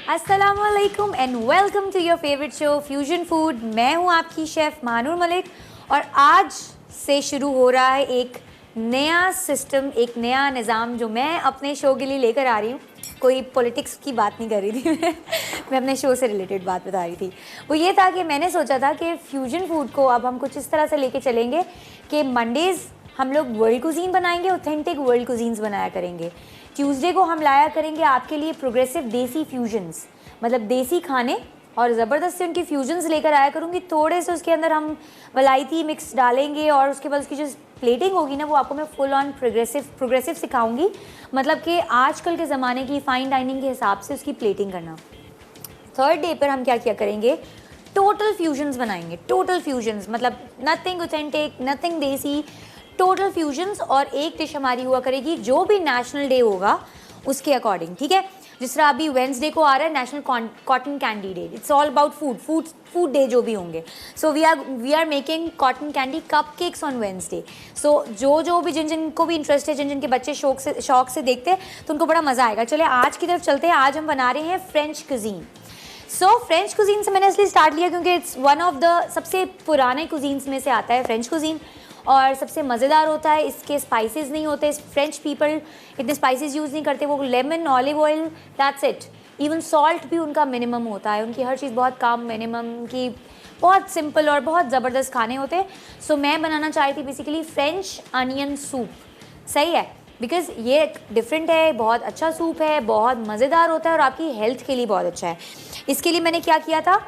अस्सलामुअलैकुम and welcome to your favourite show fusion food. मैं हूं आपकी शेफ़ मानूर मलिक और आज से शुरू हो रहा है एक नया सिस्टम, एक नया निज़ाम जो मैं अपने शो के लिए लेकर आ रही हूँ। कोई पॉलिटिक्स की बात नहीं कर रही थी मैं अपने शो से रिलेटेड बात बता रही थी। वो ये था कि मैंने सोचा था कि फ्यूजन फूड को अब हम कुछ इस तरह से लेके चलेंगे कि मंडेज़ हम लोग वर्ल्ड कुजीन बनाएंगे, ऑथेंटिक वर्ल्ड कुजीन्स बनाया करेंगे। ट्यूसडे को हम लाया करेंगे आपके लिए प्रोग्रेसिव देसी फ्यूजन्स, मतलब देसी खाने, और ज़बरदस्त से उनकी फ्यूजन्स लेकर आया करूँगी। थोड़े से उसके अंदर हम वलायती मिक्स डालेंगे और उसके बाद उसकी जो प्लेटिंग होगी ना, वो आपको मैं फुल ऑन प्रोग्रेसिव सिखाऊंगी। मतलब कि आजकल के ज़माने की फ़ाइन डाइनिंग के हिसाब से उसकी प्लेटिंग करना। थर्ड डे पर हम क्या किया करेंगे, टोटल फ्यूजन्स बनाएंगे। टोटल फ्यूजन्स मतलब नथिंग ऑथेंटिक, नथिंग देसी, टोटल फ्यूजन्स। और एक डिश हमारी हुआ करेगी जो भी नेशनल डे होगा उसके अकॉर्डिंग, ठीक है। जिस तरह अभी वेंसडे को आ रहा है national cotton candy day, it's all about food day जो भी होंगे। So we are making cotton candy cupcakes on Wednesday. So जो भी जिन को भी इंटरेस्ट है, जिन के बच्चे शौक से देखते हैं तो उनको बड़ा मज़ा आएगा। चले आज की तरफ चलते हैं। आज हम बना रहे हैं फ्रेंच कुजीन। सो फ्रेंच कुजीन से मैंने इसलिए स्टार्ट लिया क्योंकि इट्स वन ऑफ द सबसे पुराने कुजीन्स में से आता है फ्रेंच कुजीन, और सबसे मज़ेदार होता है। इसके स्पाइसेस नहीं होते, फ्रेंच पीपल इतने स्पाइसेस यूज़ नहीं करते। वो lemon, olive oil, that's it. Even salt भी उनका मिनिमम होता है। उनकी हर चीज़ बहुत कम, मिनिमम की, बहुत सिंपल और बहुत ज़बरदस्त खाने होते हैं। सो मैं बनाना चाह रही थी बेसिकली फ्रेंच अनियन सूप। सही है, बिकॉज़ ये डिफरेंट है, बहुत अच्छा सूप है, बहुत मज़ेदार होता है और आपकी हेल्थ के लिए बहुत अच्छा है। इसके लिए मैंने क्या किया था,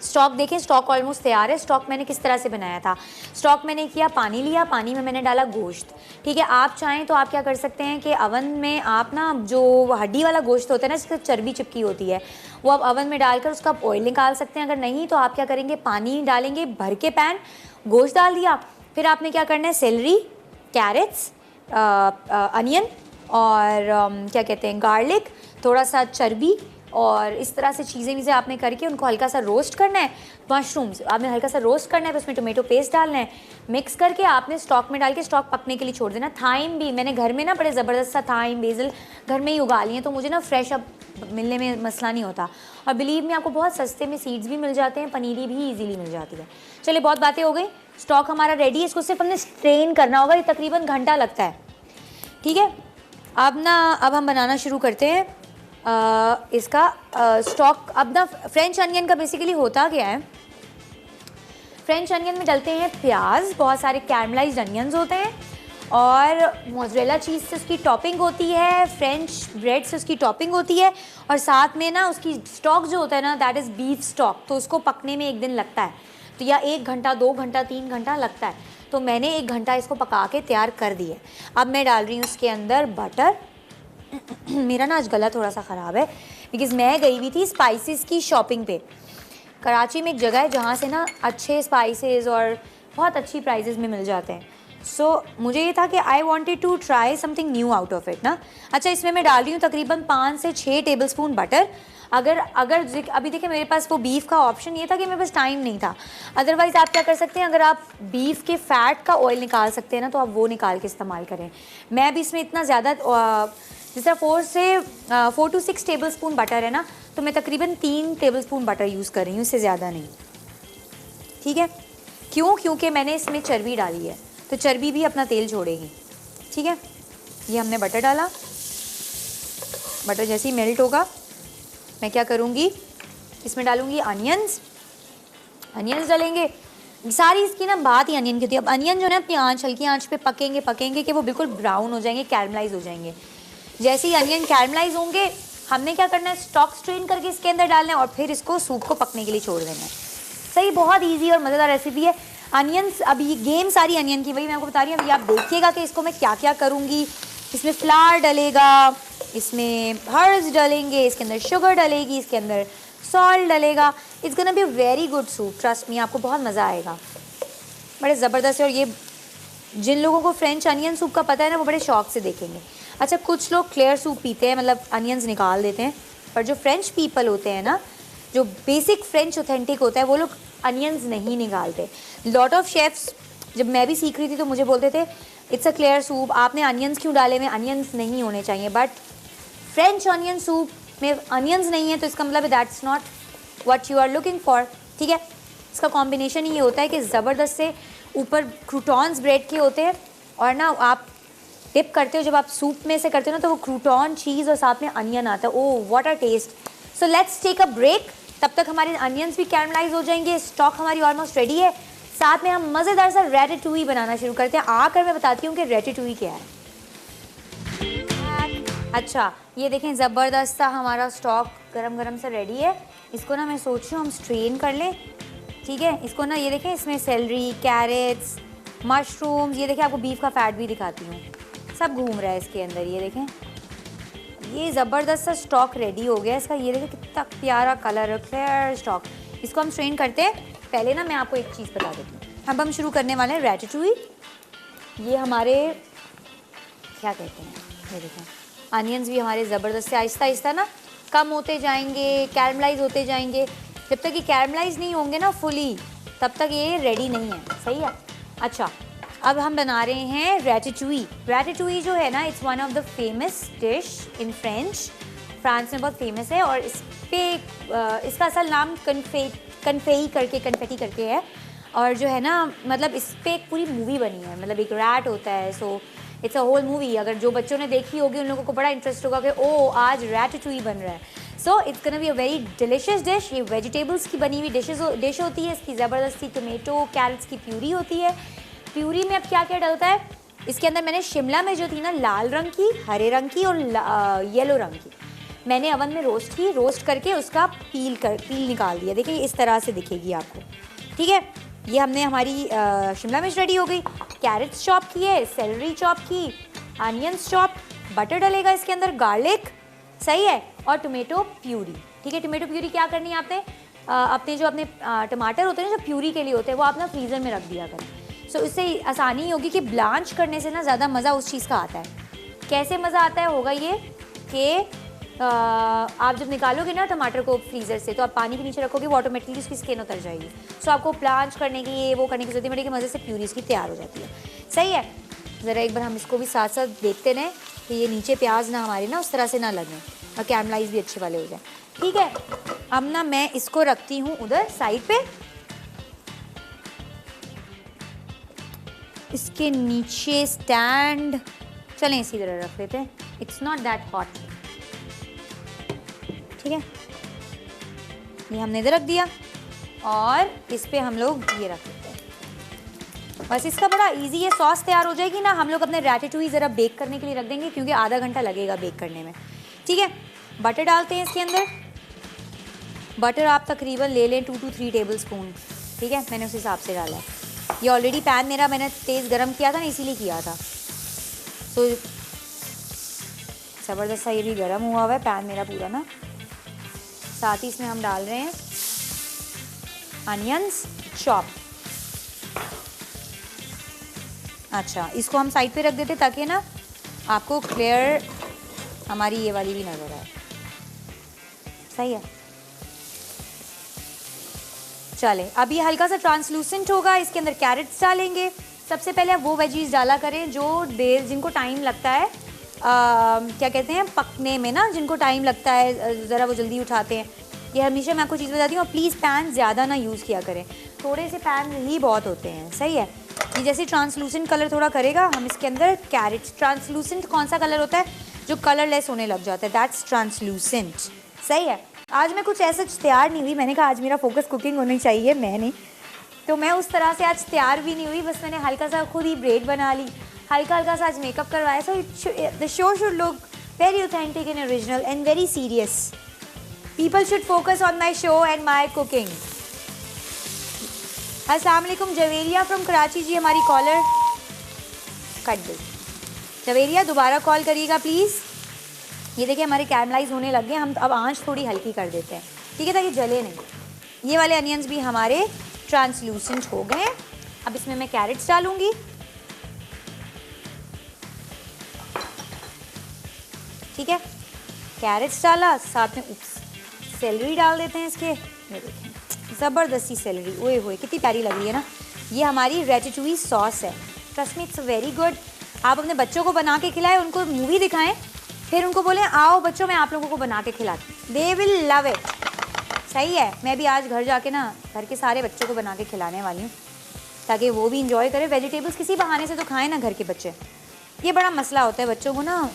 स्टॉक देखें, स्टॉक ऑलमोस्ट तैयार है। स्टॉक मैंने किस तरह से बनाया था, स्टॉक मैंने किया, पानी लिया, पानी में मैंने डाला गोश्त, ठीक है। आप चाहें तो आप क्या कर सकते हैं कि अवन में आप ना जो हड्डी वाला गोश्त होता है ना, जिससे चर्बी चिपकी होती है, वो आप अवन में डालकर उसका ऑयल निकाल सकते हैं। अगर नहीं तो आप क्या करेंगे, पानी डालेंगे भर के पैन, गोश्त डाल दिया, फिर आपने क्या करना है, सेलरी, कैरेट्स, अनियन और क्या कहते हैं गार्लिक, थोड़ा सा चर्बी और इस तरह से चीज़ें आपने करके उनको हल्का सा रोस्ट करना है। मशरूम्स आपने हल्का सा रोस्ट करना है, फिर उसमें टोमेटो पेस्ट डालना है, मिक्स करके आपने स्टॉक में डाल के स्टॉक पकने के लिए छोड़ देना। थाइम भी मैंने घर में ना बड़े ज़बरदस्त सा थाइम, बेसिल घर में ही उगा लिए, तो मुझे ना फ्रेश अब मिलने में मसला नहीं होता। और बिलीव में आपको बहुत सस्ते में सीड्स भी मिल जाते हैं, पनीरी भी ईजीली मिल जाती है। चलिए बहुत बातें हो गई, स्टॉक हमारा रेडी है। इसको सिर्फ हमने स्ट्रेन करना होगा, ये तकरीबन घंटा लगता है, ठीक है। अब हम बनाना शुरू करते हैं इसका स्टॉक। अब ना फ्रेंच अनियन का बेसिकली होता क्या है, फ्रेंच अनियन में डलते हैं प्याज, बहुत सारे कैरमलाइज्ड अनियंस होते हैं, और मोज़रेला चीज़ से उसकी टॉपिंग होती है, फ्रेंच ब्रेड से उसकी टॉपिंग होती है, और साथ में ना उसकी स्टॉक जो होता है ना, दैट इज़ बीफ स्टॉक। तो उसको पकने में एक दिन लगता है, तो या 1 घंटा, 2 घंटा, 3 घंटा लगता है। तो मैंने 1 घंटा इसको पका के तैयार कर दिया। अब मैं डाल रही हूँ उसके अंदर बटर। मेरा ना आज गला थोड़ा सा ख़राब है बिकॉज़ मैं गई हुई थी स्पाइसेस की शॉपिंग पे। कराची में एक जगह है जहाँ से ना अच्छे स्पाइसेस और बहुत अच्छी प्राइसेस में मिल जाते हैं। सो मुझे ये था कि I wanted to try something new out of it ना। अच्छा, इसमें मैं डाल रही हूँ तकरीबन 5 से 6 टेबलस्पून बटर। अगर अभी देखिए मेरे पास वो बीफ का ऑप्शन ये था कि मेरे पास टाइम नहीं था। अदरवाइज़ आप क्या कर सकते हैं, अगर आप बीफ के फ़ैट का ऑयल निकाल सकते हैं ना, तो आप वो निकाल के इस्तेमाल करें। मैं अभी इसमें इतना ज़्यादा जिस तरह 4 to 6 टेबलस्पून बटर है ना, तो मैं तकरीबन 3 टेबलस्पून बटर यूज़ कर रही हूँ, इससे ज़्यादा नहीं, ठीक है। क्यों? क्योंकि मैंने इसमें चर्बी डाली है, तो चर्बी भी अपना तेल छोड़ेगी, ठीक है। ये हमने बटर डाला, बटर जैसे ही मेल्ट होगा मैं क्या करूँगी, इसमें डालूँगी अनियंस डालेंगे। सारी इसकी ना बात ही अनियन की होती है। अब अनियन जो है अपनी हल्की आँच पे पकेंगे कि वो बिल्कुल ब्राउन हो जाएंगे, कैरमलाइज हो जाएंगे। जैसे ही अनियन कैरमलाइज होंगे, हमने क्या करना है, स्टॉक स्ट्रेन करके इसके अंदर डालना है और फिर इसको सूप को पकने के लिए छोड़ देना है। सही, बहुत इजी और मज़ेदार रेसिपी है। अनियंस, अभी ये गेम सारी अनियन की, वही मैं आपको बता रही हूँ। अभी आप देखिएगा कि इसको मैं क्या क्या करूँगी। इसमें फ्लावर डलेगा, इसमें हर्ब्स डलेंगे, इसके अंदर शुगर डलेगी, इसके अंदर सॉल्ट डलेगा। It's gonna be very good soup, trust me, आपको बहुत मज़ा आएगा, बड़े ज़बरदस्त है। और ये जिन लोगों को फ्रेंच अनियन सूप का पता है ना, वो बड़े शौक से देखेंगे। अच्छा, कुछ लोग क्लियर सूप पीते हैं, मतलब अनियंस निकाल देते हैं, पर जो फ्रेंच पीपल होते हैं ना, जो बेसिक फ्रेंच ऑथेंटिक होता है, वो लोग अनियंस नहीं निकालते। लॉट ऑफ शेफ्स, जब मैं भी सीख रही थी तो मुझे बोलते थे इट्स अ क्लियर सूप, आपने अनियंस क्यों डाले में, अनियंस नहीं होने चाहिए। बट फ्रेंच अनियन सूप में अनियंस नहीं है तो इसका मतलब that's not what you are looking for, ठीक है। इसका कॉम्बिनेशन ये होता है कि ज़बरदस्त से ऊपर क्रूटॉन्स ब्रेड के होते हैं और ना आप डिप करते हो, जब आप सूप में से करते हो ना तो वो क्रूटॉन चीज़ और साथ में अनियन आता है, oh what a taste. So let's take a break, तब तक हमारे अनियंस भी कैरमलाइज हो जाएंगे, स्टॉक हमारी ऑलमोस्ट रेडी है, साथ में हम मज़ेदार सा रैटेटुई बनाना शुरू करते हैं। आकर मैं बताती हूँ कि रैटेटुई क्या है। अच्छा ये देखें ज़बरदस्त सा हमारा स्टॉक गरम गरम सा रेडी है। इसको ना मैं सोच रही हूँ हम स्ट्रेन कर लें, ठीक है। इसको ना ये देखें इसमें सेलरी, कैरेट्स, मशरूम्स, ये देखें आपको बीफ का फैट भी दिखाती हूँ, सब घूम रहा है इसके अंदर। ये देखें ये ज़बरदस्त सा स्टॉक रेडी हो गया इसका। ये देखें कितना प्यारा कलर, क्लियर स्टॉक। इसको हम स्ट्रेन करते हैं। पहले ना मैं आपको एक चीज़ बता देती हूँ, अब हम शुरू करने वाले हैं रैटेटुई। ये हमारे क्या कहते हैं, ये देखें अनियंस भी हमारे ज़बरदस्त से आहिस्ता आहिस्ता ना कम होते जाएंगे, कैरमलाइज होते जाएंगे। जब तक ये कैरमलाइज नहीं होंगे ना फुली, तब तक ये रेडी नहीं है, सही है। अच्छा अब हम बना रहे हैं रैटेटुई। रैटेटुई जो है ना it's one of the famous dish in France में बहुत फेमस है। और इस पे इसका असल नाम कन्फेटी करके है। और जो है ना मतलब इस पे एक पूरी मूवी बनी है, मतलब एक रैट होता है, so it's a whole movie. अगर जो बच्चों ने देखी होगी उन लोगों को बड़ा इंटरेस्ट होगा कि ओ आज रैटेटुई बन रहा है। So it's gonna be a very delicious dish. ये वेजिटेबल्स की बनी हुई डिश होती है। इसकी ज़बरदस्ती टोमेटो कैरेट्स की प्यूरी होती है। प्यूरी में अब क्या क्या डलता है इसके अंदर, मैंने शिमला मिर्च जो थी ना लाल रंग की, हरे रंग की और येलो रंग की, मैंने अवन में रोस्ट की, रोस्ट करके उसका पील निकाल दिया। देखिए इस तरह से दिखेगी आपको, ठीक है। ये हमने हमारी शिमला मिर्च रेडी हो गई, कैरेट्स चॉप किए, सेलरी चॉप की, अनियंस चॉप, बटर डलेगा इसके अंदर, गार्लिक, सही है, और टोमेटो प्यूरी, ठीक है। टोमेटो प्यूरी क्या करनी है आपने, अपने जो अपने टमाटर होते हैं ना जो प्यूरी के लिए होते हैं वो आप ना फ्रीज़र में रख दिया करें। सो इससे आसानी होगी कि ब्लांच करने से ना ज़्यादा मज़ा उस चीज़ का आता है। कैसे मज़ा आता है होगा ये कि आप जब निकालोगे ना टमाटर को फ्रीज़र से तो आप पानी के नीचे रखोगे, वो ऑटोमेटिकली उसकी स्किन उतर जाएगी। सो आपको ब्लांच करने की ये वो करने की जरूरत नहीं पड़ेगी, मज़े से प्यूरी इसकी तैयार हो जाती है, सही है। ज़रा एक बार हम इसको भी साथ साथ देखते रहें कि ये नीचे प्याज ना हमारे ना उस तरह से ना लगें और कैरमलाइज भी अच्छे वाले हो जाए, ठीक है। अब ना मैं इसको रखती हूँ उधर साइड पे, इसके नीचे स्टैंड, चलें इसी तरह रख लेते हैं, इट्स नॉट दैट हॉट, ठीक है। ये हमने इधर रख दिया और इस पे हम लोग ये रख लेते हैं। बस इसका बड़ा इजी है, सॉस तैयार हो जाएगी ना, हम लोग अपने रैटेटुई ज़रा बेक करने के लिए रख देंगे क्योंकि आधा घंटा लगेगा बेक करने में, ठीक है। बटर डालते हैं इसके अंदर, बटर आप तकरीबन ले लें 2 to 3 टेबल स्पून, ठीक है, मैंने उस हिसाब से डाला है। ये ऑलरेडी पैन मेरा मैंने तेज़ गरम किया था ना, इसीलिए किया था। तो ज़बरदस्त सा ये भी गरम हुआ हुआ है पैन मेरा पूरा ना। साथ ही इसमें हम डाल रहे हैं अनियंस चॉप। अच्छा इसको हम साइड पे रख देते ताकि ना आपको क्लियर हमारी ये वाली भी नज़र आए, सही है। चले अब ये हल्का सा ट्रांसलूसेंट होगा, इसके अंदर कैरेट्स डालेंगे। सबसे पहले आप वो वेजीज डाला करें जो जिनको टाइम लगता है क्या कहते हैं पकने में ना, जिनको टाइम लगता है ज़रा वो जल्दी उठाते हैं। ये हमेशा मैं आपको चीज़ बताती हूँ, प्लीज़ पैन ज़्यादा ना यूज़ किया करें, थोड़े से पैन ही बहुत होते हैं, सही है। ये जैसे ट्रांसलूसेंट कलर थोड़ा करेगा, हम इसके अंदर कैरेट्स, ट्रांसलूसेंट कौन सा कलर होता है जो कलरलेस होने लग जाता है, दैट्स ट्रांसलूसेंट, सही है। आज मैं कुछ ऐसा तैयार नहीं हुई, मैंने कहा आज मेरा फोकस कुकिंग होनी चाहिए, मैं नहीं, तो मैं उस तरह से आज तैयार भी नहीं हुई, बस मैंने हल्का सा खुद ही ब्रेड बना ली, हल्का हल्का सा आज मेकअप करवाया। So the show should look very authentic and original and very serious. People should focus on my show and my cooking. अस्सलाम वालेकुम जवेरिया फ्रॉम कराची जी, हमारी कॉलर कट गई। जवेरिया दोबारा कॉल करिएगा प्लीज़। ये देखिए हमारे कैरमलाइज होने लग गए, हम अब आंच थोड़ी हल्की कर देते हैं, ठीक है, ताकि जले नहीं। ये वाले अनियंस भी हमारे ट्रांसलूसेंट हो गए। अब इसमें मैं कैरेट्स डालूंगी, ठीक है, कैरेट्स डाला, साथ में सेलरी डाल देते हैं इसके। ये देखें ज़बरदस्ती सेलरी, ओए होए कितनी प्यारी लग रही है ना। ये हमारी रैटेटुई सॉस है, trust me it's very good. आप अपने बच्चों को बना के खिलाएं, उनको मूवी दिखाएं, फिर उनको बोले आओ बच्चों मैं आप लोगों को बना के खिलाती हूँ, दे विल लव इट। सही है, मैं भी आज घर जाके ना घर के सारे बच्चों को बना के खिलाने वाली हूँ ताकि वो भी इंजॉय करें वेजिटेबल्स, किसी बहाने से तो खाएं ना घर के बच्चे। ये बड़ा मसला होता है बच्चों को ना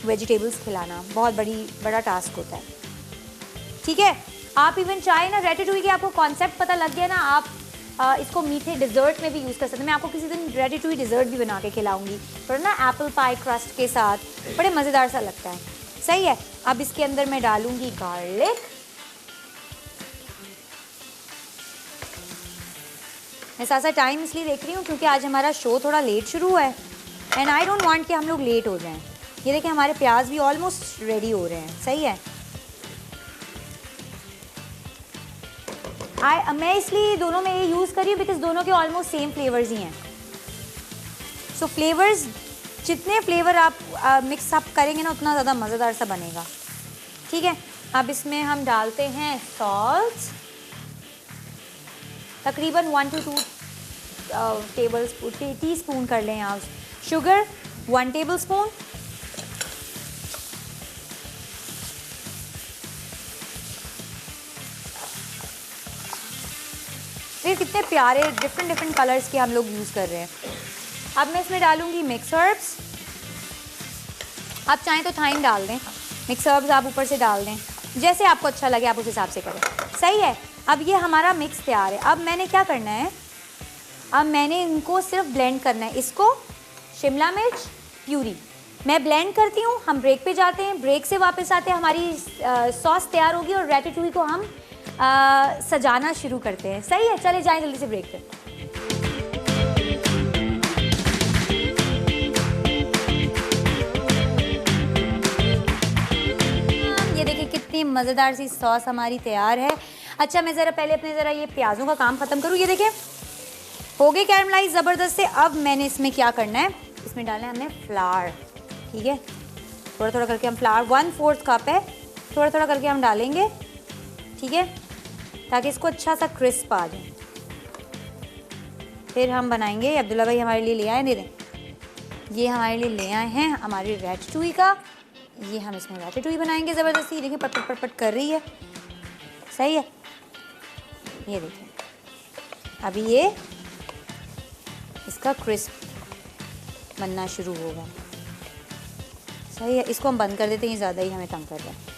वेजिटेबल्स खिलाना, बहुत बड़ा टास्क होता है। ठीक है, आप इवन चाहे ना रेटेटुई की आपको कॉन्सेप्ट पता लग गया ना, आप इसको मीठे डिज़र्ट में भी यूज़ कर सकते हैं। मैं आपको किसी दिन रेटेटुई डिज़र्ट भी बना के खिलाऊंगी, थोड़ा ना एप्पल पाई क्रस्ट के साथ, बड़े मज़ेदार सा लगता है। सही है, अब इसके अंदर मैं डालूंगी गार्लिक। मैं साथ साथ टाइम इसलिए देख रही हूँ क्योंकि आज हमारा शो थोड़ा लेट शुरू हुआ है एंड आई डोंट वांट कि हम लोग लेट हो जाएं। ये देखिए हमारे प्याज भी ऑलमोस्ट रेडी हो रहे हैं। सही है, मैं इसलिए दोनों में ये यूज़ करी बिकॉज दोनों के ऑलमोस्ट सेम फ्लेवर्स ही हैं। सो फ्लेवर्स, जितने फ्लेवर आप मिक्स अप करेंगे ना उतना ज़्यादा मज़ेदार सा बनेगा। ठीक है, अब इसमें हम डालते हैं सॉल्ट, तकरीबन 1 to 2 टीस्पून कर लें आप। शुगर 1 टेबलस्पून, फिर कितने प्यारे डिफरेंट कलर्स के हम लोग यूज़ कर रहे हैं। अब मैं इसमें डालूंगी मिक्स हर्ब्स। आप चाहें तो थाइम डाल दें, मिक्स हर्ब्स आप ऊपर से डाल दें, जैसे आपको अच्छा लगे आप उस हिसाब से करें। सही है, अब ये हमारा मिक्स तैयार है। अब मैंने क्या करना है, अब मैंने इनको सिर्फ ब्लेंड करना है। इसको शिमला मिर्च प्यूरी मैं ब्लेंड करती हूँ। हम ब्रेक पे जाते हैं, ब्रेक से वापस आते हैं, हमारी सॉस तैयार होगी और रैटेटुई को हम सजाना शुरू करते हैं। सही है, चले जाएं जल्दी से ब्रेक पे। ये देखिए कितनी मज़ेदार सी सॉस हमारी तैयार है। अच्छा, मैं ज़रा ये प्याज़ों का काम ख़त्म करूँ। ये देखिए हो गए कैरमलाइज ज़बरदस्त से। अब मैंने इसमें क्या करना है, इसमें डालना है हमें फ्लावर। ठीक है, थोड़ा थोड़ा करके हम फ्लावर 1/4 कप है, थोड़ा थोड़ा करके हम डालेंगे। ठीक है, ताकि इसको अच्छा सा क्रिस्प आ जाए। फिर हम बनाएंगे, अब्दुल्ला भाई हमारे लिए ले आए, दे दें, ये हमारे लिए ले आए हैं हमारी रैटेटुई का। ये हम इसमें रैटेटुई बनाएंगे ज़बरदस्ती। देखिए पट पट पट पट कर रही है। सही है, ये देखिए अभी ये इसका क्रिस्प बनना शुरू होगा। सही है, इसको हम बंद कर देते हैं, ये ज़्यादा ही हमें तंग कर रहा है।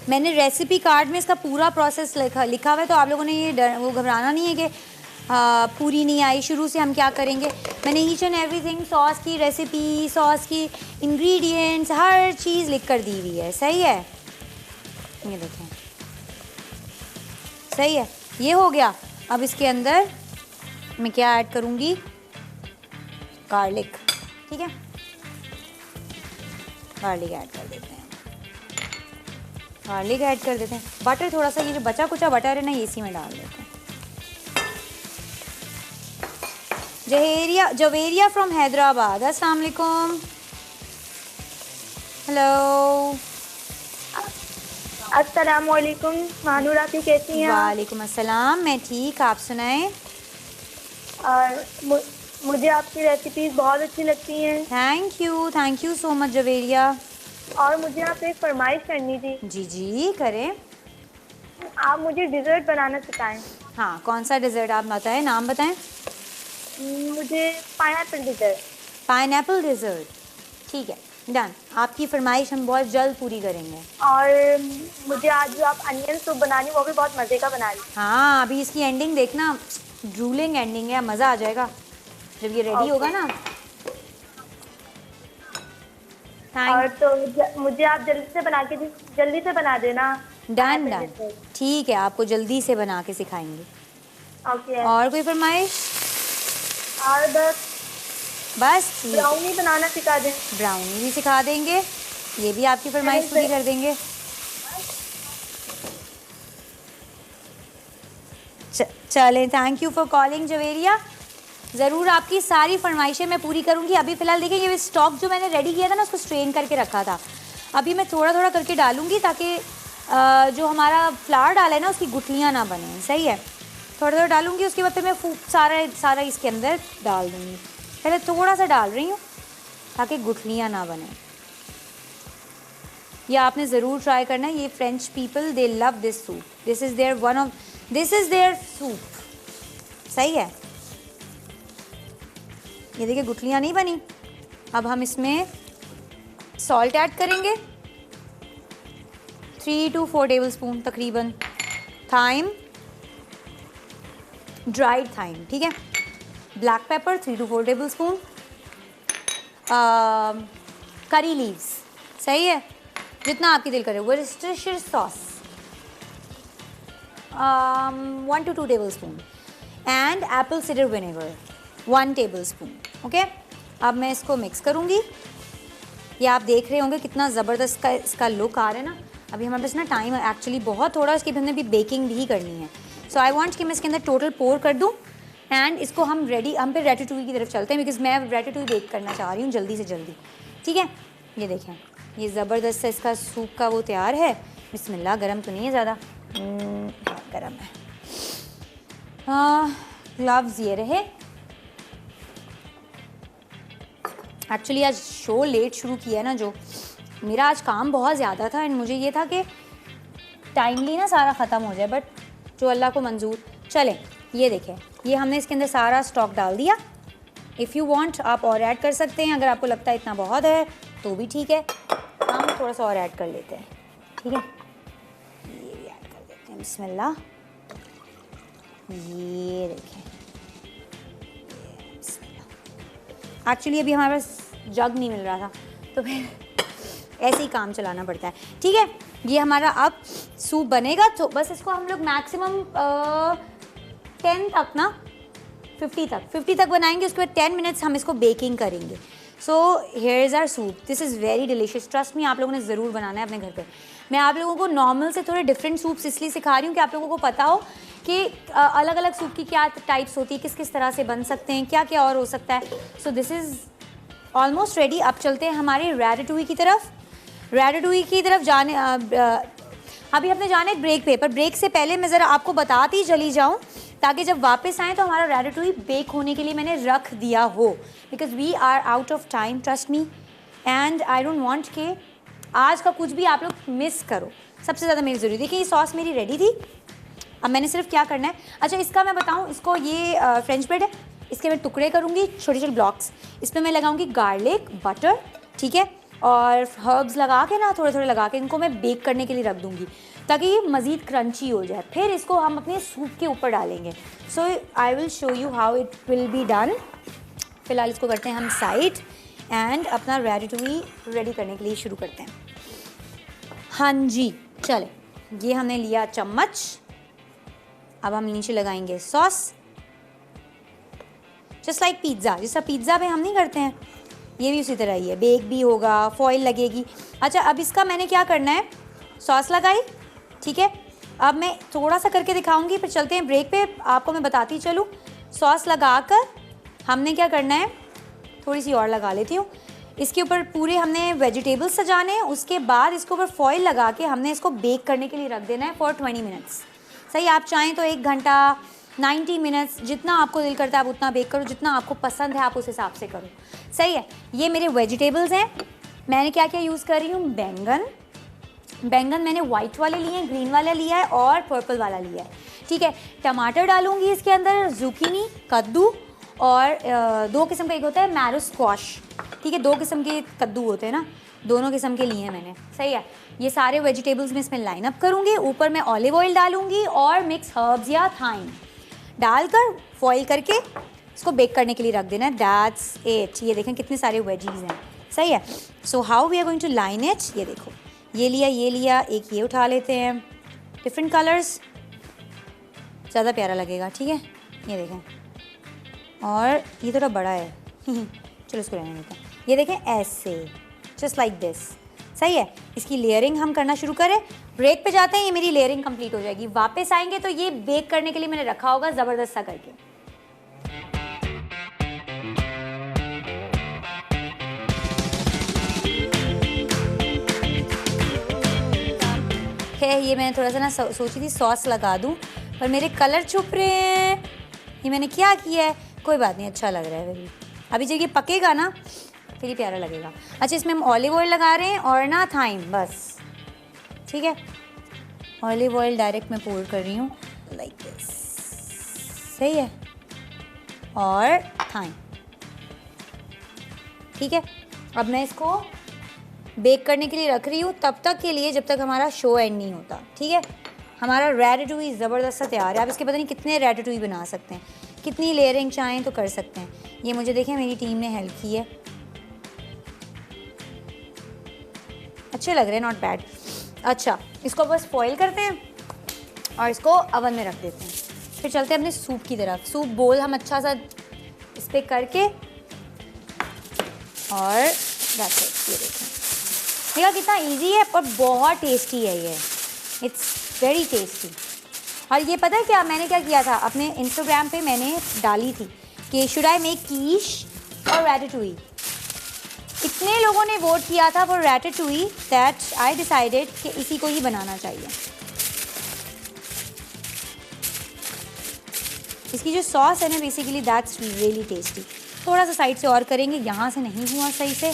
मैंने रेसिपी कार्ड में इसका पूरा प्रोसेस लिखा हुआ है, तो आप लोगों ने ये वो घबराना नहीं है कि पूरी नहीं आई। शुरू से हम क्या करेंगे, मैंने ईच एंड एवरीथिंग, सॉस की रेसिपी, सॉस की इंग्रेडिएंट्स, हर चीज़ लिख कर दी हुई है। सही है, ये देखें। सही है, ये हो गया। अब इसके अंदर मैं क्या ऐड करूँगी, गार्लिक। ठीक है, गार्लिक ऐड कर देते हैं, गार्लिक ऐड कर देते हैं। बटर थोड़ा सा, ये जो बचा कुचा बटर है ना, इसी में डाल देते हैं। जवेरिया फ्रॉम हैदराबाद, अस्सलाम वालेकुम। हेलो, अस्सलाम वालेकुम। मानूर आप कैसी हैं? वालेकुम अस्सलाम, मैं ठीक, आप सुनाएं। और मुझे आपकी रेसिपीज़ बहुत अच्छी लगती हैं। Thank you so much Javeria. और मुझे आपसे एक फरमाइश करनी थी। जी जी करें। आप मुझे डिज़र्ट बनाना सिखाएं। हाँ, कौन सा डिज़र्ट आप बताएं, नाम बताएं। मुझे पाइनएप्पल डिज़र्ट। पाइनएप्पल डिज़र्ट, ठीक है, डन। आपकी फरमाइश हम बहुत जल्द पूरी करेंगे। और मुझे आज जो आप अनियन सूप बना रही वो भी बहुत मज़े का बना रही। हाँ, अभी इसकी एंडिंग देखना, ड्रूलिंग एंडिंग है, मज़ा आ जाएगा जब ये रेडी होगा ना। और तो मुझे आप जल्दी से बना देना। डन, ठीक है, आपको जल्दी से बना के सिखाएंगे। ओके। और कोई फरमाइश? और बस ब्राउनी बनाना सिखा दें। ब्राउनी भी सिखा देंगे, ये भी आपकी फरमाइश पूरी कर देंगे। चलें, thank you for calling Javeria. ज़रूर आपकी सारी फरमाइशें मैं पूरी करूंगी। अभी फ़िलहाल देखिए, ये स्टॉक जो मैंने रेडी किया था ना, उसको स्ट्रेन करके रखा था। अभी मैं थोड़ा थोड़ा करके डालूंगी ताकि जो हमारा फ्लावर डाला है ना उसकी गुठलियाँ ना बने, सही है। थोड़ा थोड़ा डालूंगी, उसके बाद फिर मैं सारा इसके अंदर डाल दूँगी। पहले थोड़ा सा डाल रही हूँ ताकि गुठलियाँ ना बने। ये आपने ज़रूर ट्राई करना है। ये French people they love this soup, this is their soup, सही है। ये देखिए गुठलियाँ नहीं बनी। अब हम इसमें सॉल्ट ऐड करेंगे 3 to 4 टेबलस्पून तकरीबन। थाइम, ड्राइड थाइम, ठीक है। Black pepper 3 to 4 tablespoon. Curry leaves, सही है, जितना आपकी दिल करे। Worcestershire sauce 1 to 2 tablespoon and Apple cider vinegar 1 tablespoon. Okay, अब मैं इसको मिक्स करूँगी। ये आप देख रहे होंगे कितना ज़बरदस्त इसका लुक आ रहा है ना। अभी हमारे पास ना टाइम एक्चुअली बहुत थोड़ा, इसकी हमने भी बेकिंग भी करनी है। सो आई वांट कि मैं इसके अंदर टोटल पोर कर दूँ एंड इसको हम फिर रैटाटूई की तरफ चलते हैं, बिकॉज मैं रैटाटूई बेक करना चाह रही हूँ जल्दी से जल्दी, ठीक है। ये देखें, ये ज़बरदस्त से इसका सूप का वो तैयार है। बिस्मिल्लाह, गरम तो नहीं है ज़्यादा? गरम है। हाँ, ग्लव्स ये रहे। एक्चुअली आज शो लेट शुरू किया है ना, जो मेरा आज काम बहुत ज़्यादा था एंड मुझे ये था कि टाइमली ना सारा ख़त्म हो जाए, बट जो अल्लाह को मंजूर। चलें, ये देखें, ये हमने इसके अंदर सारा स्टॉक डाल दिया। इफ़ यू वांट आप और ऐड कर सकते हैं, अगर आपको लगता है इतना बहुत है तो भी ठीक है। हम थोड़ा सा और ऐड कर लेते हैं, ठीक है। ये भी ऐड कर देते हैं, बिस्मिल्लाह। ये देखें, एक्चुअली अभी हमारे पास जग नहीं मिल रहा था तो फिर ऐसे ही काम चलाना पड़ता है, ठीक है। ये हमारा अब सूप बनेगा, तो बस इसको हम लोग मैक्सिमम 10 तक ना 50 तक बनाएंगे। उसके बाद 10 मिनट्स हम इसको बेकिंग करेंगे। So here is our soup, this is very delicious, trust me, आप लोगों ने ज़रूर बनाना है अपने घर पे। मैं आप लोगों को नॉर्मल से थोड़े डिफरेंट सूप्स इसलिए सिखा रही हूँ कि आप लोगों को पता हो कि अलग अलग सूप की क्या टाइप्स होती है, किस किस तरह से बन सकते हैं, क्या क्या और हो सकता है। So this is almost ready. अब चलते हैं हमारे रैटाटूई की तरफ। रैटाटूई की तरफ जाने अभी हमने जाना है ब्रेक पे, पर ब्रेक से पहले मैं ज़रा आपको बताती चली जाऊँ ताकि जब वापस आएँ तो हमारा रैटाटूई बेक होने के लिए मैंने रख दिया हो, because we are out of time, trust me, and I don't want कि आज का कुछ भी आप लोग मिस करो। सबसे ज़्यादा मेरी ज़रूरी, देखिए ये सॉस मेरी रेडी थी। अब मैंने सिर्फ क्या करना है, अच्छा इसका मैं बताऊँ, इसको ये फ्रेंच ब्रेड है, इसके मैं टुकड़े करूँगी छोटे छोटे ब्लॉक्स। इसमें मैं लगाऊँगी गार्लिक, बटर, ठीक है, और हर्ब्स लगा के ना थोड़े थोड़े लगा के इनको मैं बेक करने के लिए रख दूँगी ताकि ये मज़ीद क्रंची हो जाए। फिर इसको हम अपने सूप के ऊपर डालेंगे। So I will show you how it will be done. फ़िलहाल इसको करते हैं हम साइड एंड अपना रैटाटूई रेडी करने के लिए शुरू करते हैं। हाँ जी, चले, ये हमने लिया चम्मच। अब हम नीचे लगाएंगे सॉस, जस्ट लाइक पिज़्ज़ा, जैसा पिज़्ज़ा पे हम नहीं करते हैं, ये भी उसी तरह ही है, बेक भी होगा, फॉइल लगेगी। अच्छा, अब इसका मैंने क्या करना है, सॉस लगाई, ठीक है। अब मैं थोड़ा सा करके दिखाऊंगी, फिर चलते हैं ब्रेक पे, आपको मैं बताती चलूँ। सॉस लगाकर हमने क्या करना है, थोड़ी सी और लगा लेती हूँ। इसके ऊपर पूरे हमने वेजिटेबल्स सजाने हैं, उसके बाद इसके ऊपर फॉइल लगा के हमने इसको बेक करने के लिए रख देना है फॉर 20 मिनट्स। सही, आप चाहें तो 1 घंटा, 90 मिनट्स, जितना आपको दिल करता है आप उतना बेक करो, जितना आपको पसंद है आप उस हिसाब से करो। सही है, ये मेरे वेजिटेबल्स हैं। मैंने क्या क्या यूज़ कर रही हूँ, बैंगन मैंने वाइट वाले लिए हैं, ग्रीन वाला लिया है और पर्पल वाला लिया है, ठीक है। टमाटर डालूंगी इसके अंदर, जुकीनी, कद्दू, और 2 किस्म का, एक होता है मैरो स्क्वाश, ठीक है, 2 किस्म के कद्दू होते हैं ना, दोनों किस्म के लिए हैं मैंने। सही है, ये सारे वेजिटेबल्स में इसमें लाइन अप करूँगी। ऊपर मैं ऑलिव ऑयल डालूंगी और मिक्स हर्ब्स या थाइम डालकर फॉइल करके इसको बेक करने के लिए रख देना है। That's it. ये देखें कितने सारे वेजीज हैं। सही है, so how we are going to line it. ये देखो, ये लिया, एक ये उठा लेते हैं, डिफरेंट कलर्स, ज़्यादा प्यारा लगेगा, ठीक है। ये देखें, और ये थोड़ा बड़ा है चलो इसको रहने देते हैं। ये देखें ऐसे, जस्ट लाइक दिस। सही है, इसकी लेयरिंग हम करना शुरू करें। ब्रेक पे जाते हैं, ये मेरी लेयरिंग कंप्लीट हो जाएगी। वापस आएंगे तो ये बेक करने के लिए मैंने रखा होगा ज़बरदस्त सा करके। है, ये मैंने थोड़ा सा ना सोची थी सॉस लगा दूँ, पर मेरे कलर छुप रहे हैं। ये मैंने क्या किया है, कोई बात नहीं, अच्छा लग रहा है अभी। अभी जब ये पकेगा ना फिर ये प्यारा लगेगा। अच्छा, इसमें हम ऑलिव ऑयल लगा रहे हैं और ना थाइम, बस ठीक है। ऑलिव ऑयल डायरेक्ट मैं पोर कर रही हूँ लाइक दिस, सही है, और थाइम, ठीक है। अब मैं इसको बेक करने के लिए रख रही हूँ तब तक के लिए जब तक हमारा शो एंड नहीं होता, ठीक है। हमारा रैटाटूई ज़बरदस्त सा तैयार है। आप इसके पता नहीं कितने रैटाटूई बना सकते हैं, कितनी लेयरिंग चाहें तो कर सकते हैं। ये मुझे देखें मेरी टीम ने हेल्प की है, अच्छे लग रहे हैं, नॉट बैड। अच्छा, इसको बस फॉइल करते हैं और इसको अवन में रख देते हैं। फिर चलते हैं अपने सूप की तरफ। सूप बोल हम अच्छा सा इस पर करके, और दैट्स इट। ये देखें, देखा कितना इजी है पर बहुत टेस्टी है ये, इट्स वेरी टेस्टी। और ये पता है क्या मैंने क्या किया था, अपने इंस्टाग्राम पे मैंने डाली थी कि शुड आई मेक कीश और रैटाटूई। इतने लोगों ने वोट किया था फॉर रैटाटूई दैट आई डिसाइडेड कि इसी को ही बनाना चाहिए। इसकी जो सॉस है ना बेसिकली दैट्स रियली टेस्टी। थोड़ा सा साइड से और करेंगे, यहाँ से नहीं हुआ सही से।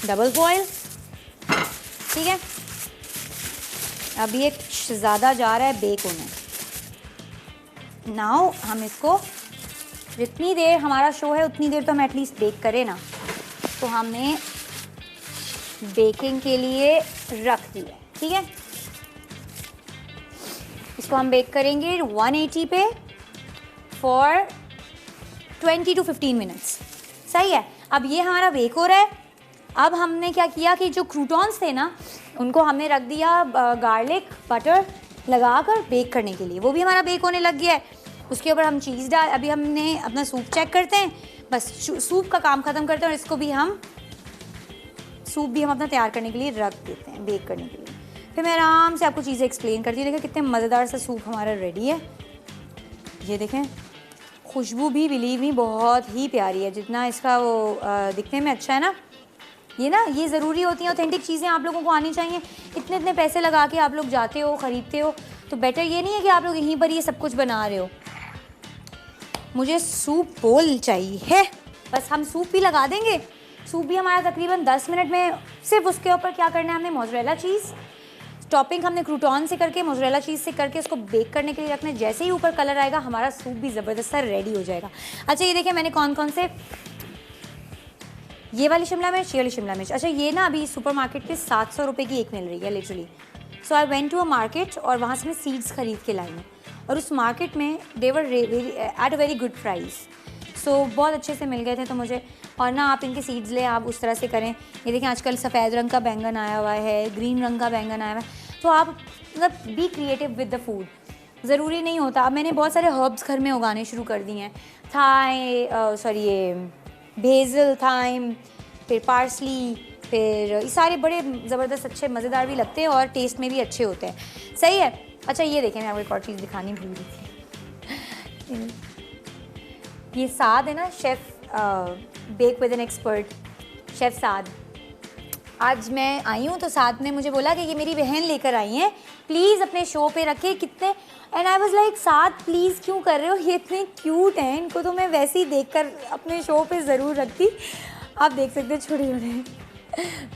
डबल बॉयल, ठीक है। अब ये ज़्यादा जा रहा है बेक होने। नाउ हम इसको जितनी देर हमारा शो है उतनी देर तो हम एटलीस्ट बेक करें ना, तो हमने बेकिंग के लिए रख दिया, ठीक है। इसको हम बेक करेंगे 180 पे फॉर 20 to 15 मिनट्स, सही है। अब ये हमारा बेक हो रहा है। अब हमने क्या किया कि जो क्रूटॉन्स थे ना उनको हमने रख दिया गार्लिक बटर लगाकर बेक करने के लिए, वो भी हमारा बेक होने लग गया है। उसके ऊपर हम चीज़ डाल, अभी हमने अपना सूप चेक करते हैं, बस सूप का काम ख़त्म करते हैं और इसको भी हम सूप भी हम अपना तैयार करने के लिए रख देते हैं बेक करने के लिए। फिर मैं आराम से आपको चीज़ें एक्सप्लेन करती हूँ। देखें कितने मज़ेदार सा सूप हमारा रेडी है। ये देखें, खुशबू भी बिलीव मी बहुत ही प्यारी है, जितना इसका वो दिखने में अच्छा है ना। ये ज़रूरी होती हैं ऑथेंटिक चीज़ें, आप लोगों को आनी चाहिए। इतने इतने पैसे लगा के आप लोग जाते हो ख़रीदते हो, तो बेटर ये नहीं है कि आप लोग यहीं पर ये सब कुछ बना रहे हो। मुझे सूप बोल चाहिए, बस हम सूप भी लगा देंगे। सूप भी हमारा तकरीबन 10 मिनट में। सिर्फ उसके ऊपर क्या करना है, हमने मोज़रेला चीज़ टॉपिंग हमने क्रूटॉन से करके मोज़रेला चीज़ से करके उसको बेक करने के लिए रखना है। जैसे ही ऊपर कलर आएगा हमारा सूप भी ज़बरदस्त सा रेडी हो जाएगा। अच्छा, ये देखिए मैंने कौन कौन से, ये वाली शिमला मिर्च, ये वाली शिमला मिर्च। अच्छा, ये ना अभी सुपरमार्केट पे 700 रुपये की एक मिल रही है literally. So I went to a market और वहाँ से मैं सीड्स खरीद के लाई हूँ, और उस मार्केट में they were at a very good price. So बहुत अच्छे से मिल गए थे तो मुझे। और ना आप इनके सीड्स ले, आप उस तरह से करें। ये देखें आजकल सफ़ेद रंग का बैंगन आया हुआ है, ग्रीन रंग का बैंगन आया हुआ है, तो आप मतलब be creative with the food. ज़रूरी नहीं होता। अब मैंने बहुत सारे हर्ब्स घर में उगाने शुरू कर दिए हैं। ये बेसिल, थाइम, फिर पार्सली, फिर ये सारे बड़े ज़बरदस्त अच्छे मज़ेदार भी लगते हैं और टेस्ट में भी अच्छे होते हैं, सही है। अच्छा, ये देखें मैं आपको एक और चीज़ दिखानी भूल रही थी। ये साद है ना, chef bake with an expert, chef Saad. आज मैं आई हूँ तो साद ने मुझे बोला कि ये मेरी बहन लेकर आई हैं, प्लीज़ अपने शो पे रखे। कितने, and I was like Saad please क्यों कर रहे हो, ये इतने क्यूट हैं, इनको तो मैं वैसे ही देखकर अपने शो पे ज़रूर रखती। आप देख सकते हैं छोटे छोटे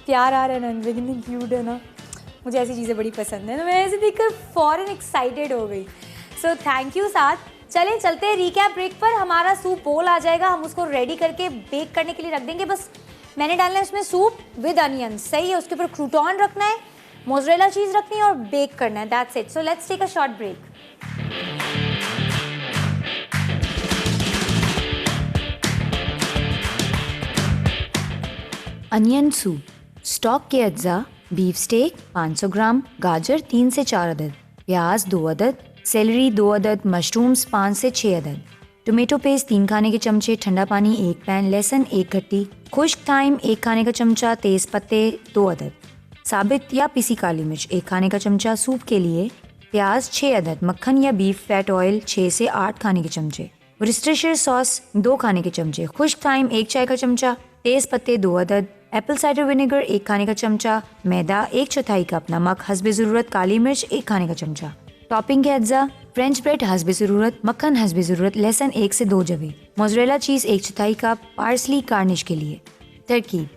प्यार आ रहा है ना, कितनी क्यूट है ना। मुझे ऐसी चीज़ें बड़ी पसंद है, तो मैं ऐसे देखकर फ़ौरन एक्साइटेड हो गई। सो थैंक यू साद। चलें चलते हैं रिकैप ब्रेक पर। हमारा सूप बोल आ जाएगा, हम उसको रेडी करके बेक करने के लिए रख देंगे। बस मैंने डालना है उसमें सूप विद अनियन, सही है। उसके ऊपर क्रूटॉन रखना है, मोज़रेला चीज़ रखनी है और बेक करना है, that's it. So let's take a short break. Onion soup. Stock के अज्जा: बीफ स्टेक 500 ग्राम, गाजर 3 से 4 अदद, प्याज 2 अदद, सेलरी 2 अदद, मशरूम्स 5 से 6 अदद, टोमेटो पेस्ट 3 खाने के चमचे, ठंडा पानी 1 पैन, लहसुन 1 गट्टी, खुश्क थाइम 1 खाने का चमचा, तेज़ पत्ते 2 अदद, साबित या पिसी काली मिर्च 1 खाने का चमचा। सूप के लिए प्याज 6 अदद, मक्खन या बीफ फैट ऑयल 6 से 8 खाने के चमचे, वर्सेस्टरशायर सॉस 2 खाने के चमचे, खुश्क थाइम 1 चाय का चमचा, तेज पत्ते 2 अदद, एप्पल साइडर विनेगर 1 खाने का चमचा, मैदा 1/4 कप, नमक हस्बे ज़रूरत, काली मिर्च 1 खाने का चमचा। टॉपिंग के अज्जा फ्रेंच ब्रेड हस्बे ज़रूरत, मक्खन हस्बे ज़रूरत, लहसुन 1 से 2 जवे, mozzarella cheese 1/4 cup, parsley garnish के लिए। तरकीब: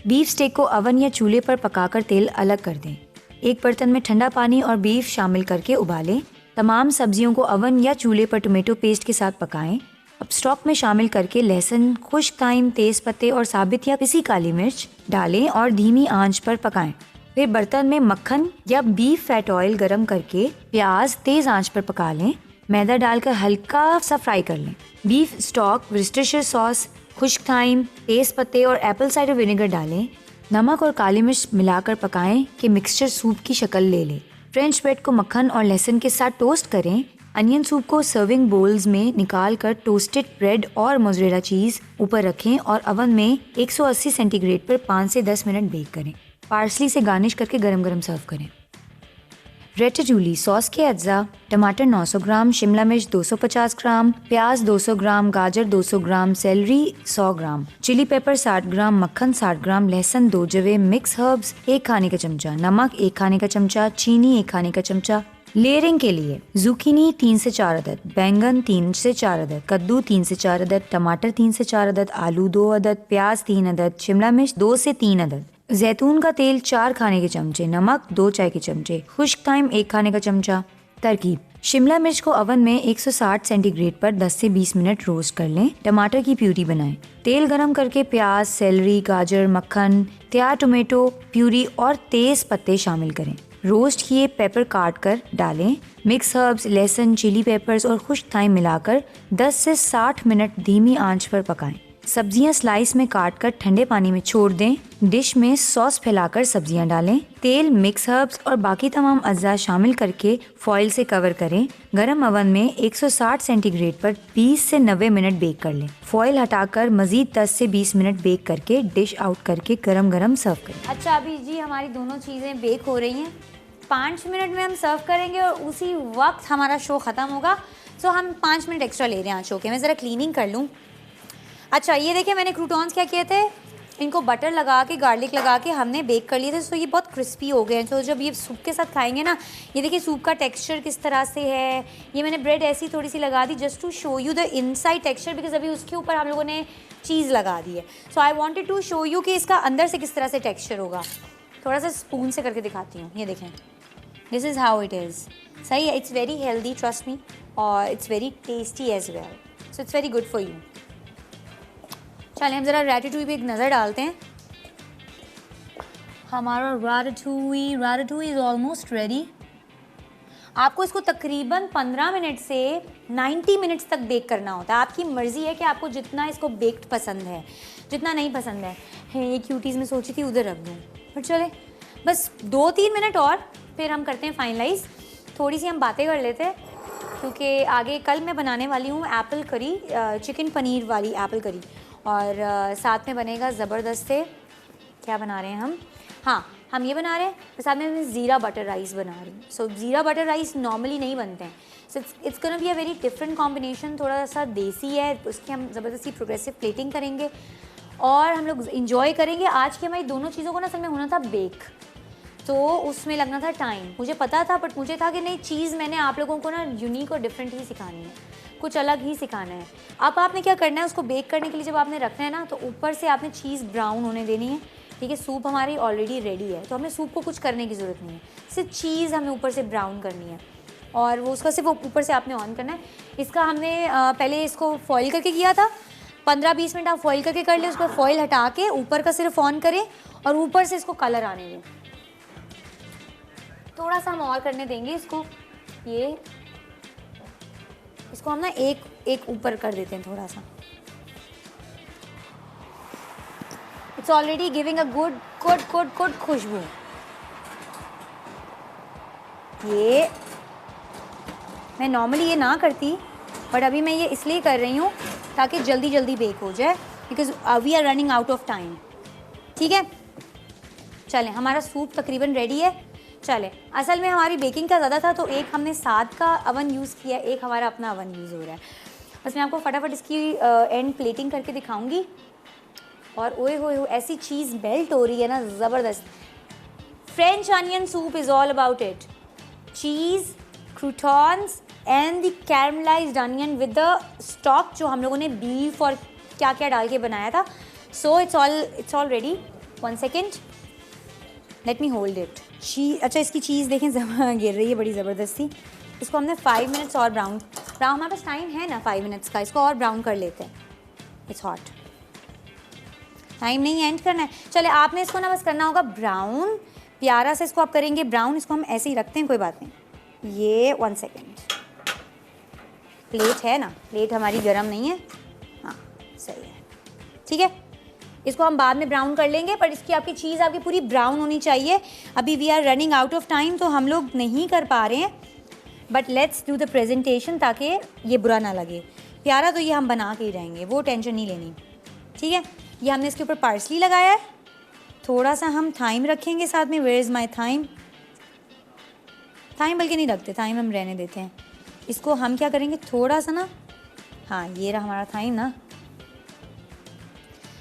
बीफ स्टेक को अवन या चूल्हे पर पकाकर तेल अलग कर दें। एक बर्तन में ठंडा पानी और बीफ शामिल करके उबालें। तमाम सब्जियों को अवन या चूल्हे पर टोमेटो पेस्ट के साथ पकाएं। अब स्टॉक में शामिल करके लहसुन, खुश्क थाइम, तेज पत्ते और साबित या पिसी काली मिर्च डालें और धीमी आंच पर पकाएं। फिर बर्तन में मक्खन या बीफ फैट ऑयल गरम करके प्याज तेज आंच पर पका लें। मैदा डालकर हल्का सा फ्राई कर लें। बीफ स्टॉक, वर्सेस्टरशायर सॉस, खुश्क थाइम, तेज पत्ते और एप्पल साइडर विनेगर डालें। नमक और काली मिर्च मिलाकर पकाएं कि मिक्सचर सूप की शक्ल ले ले। फ्रेंच ब्रेड को मक्खन और लहसुन के साथ टोस्ट करें। अनियन सूप को सर्विंग बोल्स में निकाल कर टोस्टेड ब्रेड और मोज़रेला चीज़ ऊपर रखें और अवन में 180 सेंटीग्रेड पर 5 से 10 मिनट बेक करें। पार्सली से गार्निश करके गरम गरम सर्व करें। रेटाटूली सॉस के अज्जा: टमाटर 900 ग्राम, शिमला मिर्च 250 ग्राम, प्याज 200 ग्राम, गाजर 200 ग्राम, सेलरी 100 ग्राम, चिली पेपर 60 ग्राम, मक्खन 60 ग्राम, लहसुन 2 जवे, मिक्स हर्ब्स 1 खाने का चमचा, नमक 1 खाने का चमचा, चीनी 1 खाने का चमचा। लेयरिंग के लिए जुकीनी 3 से 4 अदद, बैंगन 3 से 4 अदद, कद्दू 3 से 4 अदद, टमाटर 3 से 4 अदद, आलू 2 अदद, प्याज 3 अदद, शिमला मिर्च 2 से 3 अदद, जैतून का तेल 4 खाने के चमचे, नमक 2 चाय के चमचे, खुश्क थाइम 1 खाने का चमचा। तरकीब: शिमला मिर्च को अवन में 160 सेंटीग्रेड पर 10 से 20 मिनट रोस्ट कर लें। टमाटर की प्यूरी बनाएं। तेल गरम करके प्याज, सेलरी, गाजर, मक्खन, तैयार टोमेटो प्यूरी और तेज पत्ते शामिल करें। रोस्ट किए पेपर काट कर डालें। मिक्स हर्ब्स, लहसुन, चिली पेपर्स और खुश्क थाइम मिलाकर 10 से 60 मिनट धीमी आंच पर पकाएं। सब्जियां स्लाइस में काट कर ठंडे पानी में छोड़ दें। डिश में सॉस फैलाकर सब्जियां डालें। तेल, मिक्स हर्ब्स और बाकी तमाम अज्जा शामिल करके फॉइल से कवर करें। गरम अवन में 160 सेंटीग्रेड पर 20 से 90 मिनट बेक कर लें। फॉइल हटाकर मजीद 10 से 20 मिनट बेक करके डिश आउट करके गरम गरम सर्व करें। अच्छा अभी जी हमारी दोनों चीज़ें बेक हो रही हैं। 5 मिनट में हम सर्व करेंगे और उसी वक्त हमारा शो ख़त्म होगा। सो हम 5 मिनट एक्स्ट्रा ले रहे हैं आज शो के। मैं ज़रा क्लीनिंग कर लूँ। अच्छा ये देखिए मैंने क्रूटॉन्स क्या किए थे, इनको बटर लगा के, गार्लिक लगा के हमने बेक कर लिए थे। सो ये बहुत क्रिस्पी हो गए हैं। तो जब ये सूप के साथ खाएंगे ना, ये देखिए सूप का टेक्सचर किस तरह से है। ये मैंने ब्रेड ऐसी थोड़ी सी लगा दी just to show you the inside texture, because अभी उसके ऊपर हम लोगों ने चीज़ लगा दी है। So I wanted to show you कि इसका अंदर से किस तरह से टेक्सचर होगा। थोड़ा सा स्पून से करके दिखाती हूँ। ये देखें, this is how it is. सही है, it's very healthy, trust me, और it's very tasty as well. So it's very good for you. चलिए हम ज़रा रैटाटूई पे एक नज़र डालते हैं। हमारा रैटाटूई इज़ ऑलमोस्ट रेडी। आपको इसको तकरीबन 15 मिनट से 90 मिनट्स तक बेक करना होता है। आपकी मर्ज़ी है कि आपको जितना इसको बेक्ड पसंद है, जितना नहीं पसंद है। ये क्यूटीज़ में सोची थी उधर रख दूँ, पर चले बस 2-3 मिनट और फिर हम करते हैं फाइनलाइज़। थोड़ी सी हम बातें कर लेते हैं क्योंकि आगे कल मैं बनाने वाली हूँ एप्पल करी, चिकन पनीर वाली एप्पल करी, और साथ में बनेगा ज़बरदस्त से, क्या बना रहे हैं हम, हम ये बना रहे हैं, साथ में मैं ज़ीरा बटर राइस बना रही हूँ। सो ज़ीरा बटर राइस नॉर्मली नहीं बनते हैं। So it's gonna be a very different combination. थोड़ा सा देसी है, उसकी हम ज़बरदस्ती प्रोग्रेसिव प्लेटिंग करेंगे और हम लोग इंजॉय करेंगे। आज की हमारी दोनों चीज़ों को ना असल में होना था बेक, तो उसमें लगना था टाइम। मुझे पता था, बट मुझे था कि नहीं, चीज़ मैंने आप लोगों को ना यूनिक और डिफरेंट ही सिखानी है, कुछ अलग ही सिखाना है। अब आपने क्या करना है, उसको बेक करने के लिए जब आपने रखना है ना, तो ऊपर से आपने चीज़ ब्राउन होने देनी है। ठीक है, सूप हमारी ऑलरेडी रेडी है, तो हमें सूप को कुछ करने की ज़रूरत नहीं है, सिर्फ चीज़ हमें ऊपर से ब्राउन करनी है और वो उसका सिर्फ ऊपर से आपने ऑन करना है। इसका हमने पहले इसको फॉइल करके किया था। 15-20 मिनट आप फॉइल करके कर लें, उसको फॉइल हटा के ऊपर का सिर्फ ऑन करें और ऊपर से इसको कलर आने दें। थोड़ा सा हम और करने देंगे इसको, ये इसको हम ना एक ऊपर कर देते हैं थोड़ा सा। It's already giving a good खुशबू। ये मैं नॉर्मली ये ना करती, बट अभी मैं ये इसलिए कर रही हूँ ताकि जल्दी जल्दी बेक हो जाए, because we are running out of time. ठीक है, चलें, हमारा सूप तकरीबन रेडी है। चले, असल में हमारी बेकिंग का ज़्यादा था, तो एक हमने 7 का अवन यूज़ किया, एक हमारा अपना अवन यूज़ हो रहा है। बस मैं आपको फटाफट इसकी एंड प्लेटिंग करके दिखाऊंगी। और ओए होए हो, ऐसी चीज़ मेल्ट हो रही है ना, ज़बरदस्त। French onion soup is all about it. Cheese, croutons and the caramelised onion with the stock जो हम लोगों ने बीफ और क्या क्या डाल के बनाया था। So it's all ready. 1 second, let me hold it. अच्छा, इसकी चीज़ देखें गिर रही है बड़ी ज़बरदस्ती। इसको हमने 5 मिनट्स और ब्राउन हमारे पास टाइम है ना 5 मिनट्स का, इसको और ब्राउन कर लेते हैं। इट्स हॉट, टाइम नहीं एंड करना है। चले, आपने इसको ना बस करना होगा ब्राउन, प्यारा से इसको आप करेंगे ब्राउन। इसको हम ऐसे ही रखते हैं, कोई बात नहीं। ये 1 सेकेंड, प्लेट है ना, प्लेट हमारी गर्म नहीं है। हाँ सही है, ठीक है। इसको हम बाद में ब्राउन कर लेंगे, पर इसकी आपकी चीज़ आपकी पूरी ब्राउन होनी चाहिए। अभी we are running out of time, तो हम लोग नहीं कर पा रहे हैं, but let's do the presentation ताकि ये बुरा ना लगे। प्यारा तो ये हम बना के ही रहेंगे, वो टेंशन नहीं लेनी, ठीक है। ये हमने इसके ऊपर पार्सली लगाया है, थोड़ा सा हम थाइम रखेंगे साथ में। Where is my thyme? Thyme बल्कि नहीं रखते, थाइम हम रहने देते हैं। इसको हम क्या करेंगे, थोड़ा सा ना, हाँ ये रहा हमारा थाइम ना।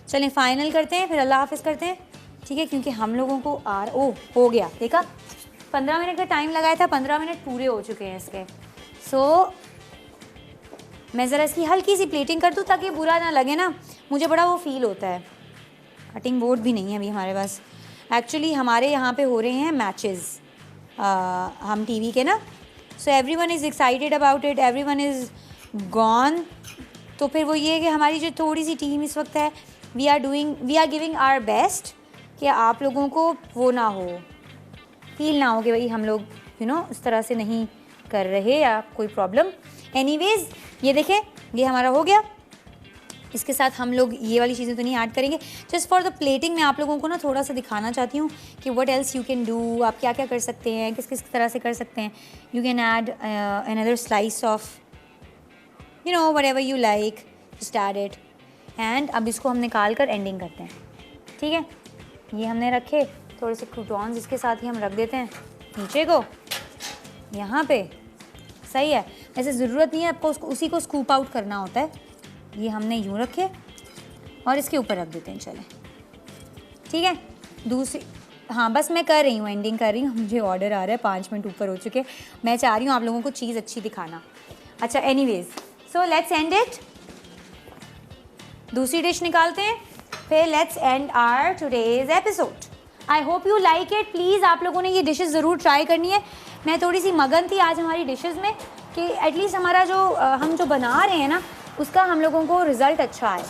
चलें फाइनल करते हैं, फिर अल्लाह हाफ़िज़ करते हैं, ठीक है। क्योंकि हम लोगों को हो गया, देखा 15 मिनट का टाइम लगाया था, 15 मिनट पूरे हो चुके हैं इसके। सो मैं ज़रा इसकी हल्की सी प्लेटिंग कर दूँ ताकि बुरा ना लगे ना, मुझे बड़ा वो फील होता है। कटिंग बोर्ड भी नहीं है अभी हमारे पास। एक्चुअली हमारे यहाँ पे हो रहे हैं मैचेस, हम टीवी के ना। So everyone is excited about it, everyone is gone. तो फिर वो ये है कि हमारी जो थोड़ी सी टीम इस वक्त है, we are giving our best कि आप लोगों को वो ना हो, फील ना हो कि भाई हम लोग इस तरह से नहीं कर रहे या कोई प्रॉब्लम। एनीवेज ये देखें, ये हमारा हो गया। इसके साथ हम लोग ये वाली चीज़ें तो नहीं ऐड करेंगे। जस्ट फॉर द प्लेटिंग मैं आप लोगों को ना थोड़ा सा दिखाना चाहती हूँ कि what else you can do, आप क्या क्या कर सकते हैं, किस किस तरह से कर सकते हैं। You can add another slice of whatever you like, just add it. And अब इसको हम निकाल कर एंडिंग करते हैं, ठीक है। ये हमने रखे, थोड़े से क्रूटॉन्स इसके साथ ही हम रख देते हैं नीचे को, यहाँ पे। सही है, ऐसे ज़रूरत नहीं है आपको उसी को स्कूप आउट करना होता है। ये हमने यूँ रखे और इसके ऊपर रख देते हैं, चले ठीक है। दूसरी, हाँ बस मैं कर रही हूँ, एंडिंग कर रही हूँ। मुझे ऑर्डर आ रहा है, 5 मिनट ऊपर हो चुके। मैं चाह रही हूँ आप लोगों को चीज़ अच्छी दिखाना। अच्छा anyways, so let's end it. दूसरी डिश निकालते हैं, फिर let's end our today's episode. I hope you like it. Please आप लोगों ने ये डिशेस ज़रूर ट्राई करनी है। मैं थोड़ी सी मगन थी आज हमारी डिशेस में कि एटलीस्ट हमारा जो हम जो बना रहे हैं ना, उसका हम लोगों को रिज़ल्ट अच्छा आए,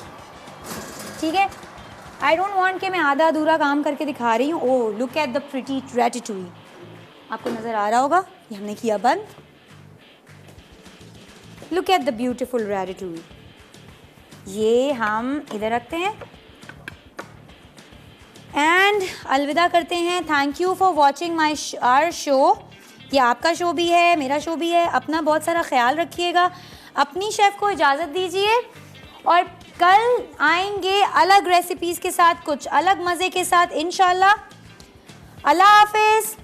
ठीक है। आई डोंट वांट कि मैं आधा अधूरा काम करके दिखा रही हूँ। Oh look at the pretty ratatouille, आपको नज़र आ रहा होगा, ये हमने किया बंद। Look at the beautiful ratatouille. ये हम इधर रखते हैं एंड अलविदा करते हैं। Thank you for watching my our show. ये आपका शो भी है, मेरा शो भी है। अपना बहुत सारा ख्याल रखिएगा, अपनी शेफ़ को इजाज़त दीजिए, और कल आएंगे अलग रेसिपीज़ के साथ, कुछ अलग मज़े के साथ इंशाल्लाह। अल्लाह हाफ़िज़।